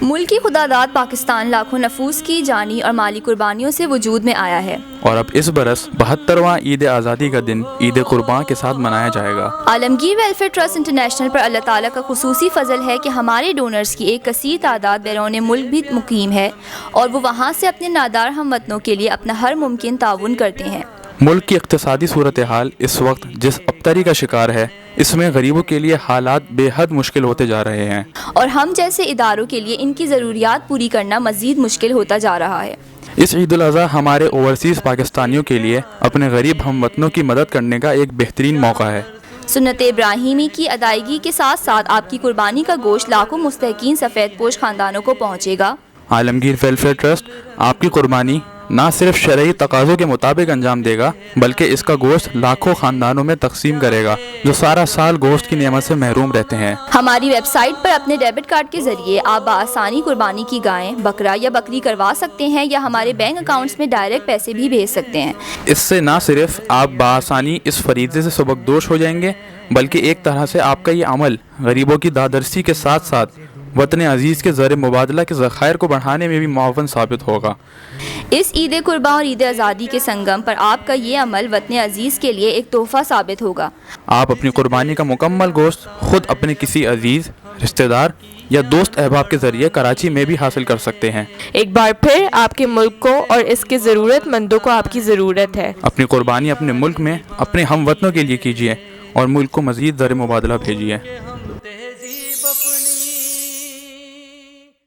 ملکی خداداد پاکستان لاکھوں نفوس کی جانی اور مالی قربانیوں سے وجود میں آیا ہے، اور اب اس برس 72واں عید آزادی کا دن عید قرباں کے ساتھ منایا جائے گا۔ عالمگیر ویلفیئر ٹرسٹ انٹرنیشنل پر اللہ تعالیٰ کا خصوصی فضل ہے کہ ہمارے ڈونرز کی ایک کثیر تعداد بیرون ملک بھی مقیم ہے اور وہ وہاں سے اپنے نادار ہم وطنوں کے لیے اپنا ہر ممکن تعاون کرتے ہیں۔ ملک کی اقتصادی صورتحال اس وقت جس ابتری کا شکار ہے، اس میں غریبوں کے لیے حالات بے حد مشکل ہوتے جا رہے ہیں، اور ہم جیسے اداروں کے لیے ان کی ضروریات پوری کرنا مزید مشکل ہوتا جا رہا ہے۔ اس عید الاضحیٰ ہمارے اوورسیز پاکستانیوں کے لیے اپنے غریب ہم وطنوں کی مدد کرنے کا ایک بہترین موقع ہے۔ سنت ابراہیمی کی ادائیگی کے ساتھ ساتھ آپ کی قربانی کا گوشت لاکھوں مستحقین سفید پوش خاندانوں کو پہنچے گا۔ عالمگیر ویلفیئر ٹرسٹ آپ کی قربانی نہ صرف شرعی تقاضوں کے مطابق انجام دے گا، بلکہ اس کا گوشت لاکھوں خاندانوں میں تقسیم کرے گا جو سارا سال گوشت کی نعمت سے محروم رہتے ہیں۔ ہماری ویب سائٹ پر اپنے ڈیبٹ کارڈ کے ذریعے آپ بآسانی قربانی کی گائیں، بکرا یا بکری کروا سکتے ہیں یا ہمارے بینک اکاؤنٹس میں ڈائریکٹ پیسے بھی بھیج سکتے ہیں۔ اس سے نہ صرف آپ بآسانی اس فریضے سے سبکدوش ہو جائیں گے، بلکہ ایک طرح سے آپ کا یہ عمل غریبوں کی دادرسی کے ساتھ ساتھ وطن عزیز کے زر مبادلہ کے ذخائر کو بڑھانے میں بھی معاون ثابت ہوگا۔ اس عید قرباں اور عید آزادی کے سنگم پر آپ کا یہ عمل وطن عزیز کے لیے ایک تحفہ ثابت ہوگا۔ آپ اپنی قربانی کا مکمل گوشت خود اپنے کسی عزیز، رشتہ دار یا دوست احباب کے ذریعے کراچی میں بھی حاصل کر سکتے ہیں۔ ایک بار پھر آپ کے ملک کو اور اس کے ضرورت مندوں کو آپ کی ضرورت ہے۔ اپنی قربانی اپنے ملک میں اپنے ہم وطنوں کے لیے کیجیے اور ملک کو مزید زر مبادلہ بھیجیے۔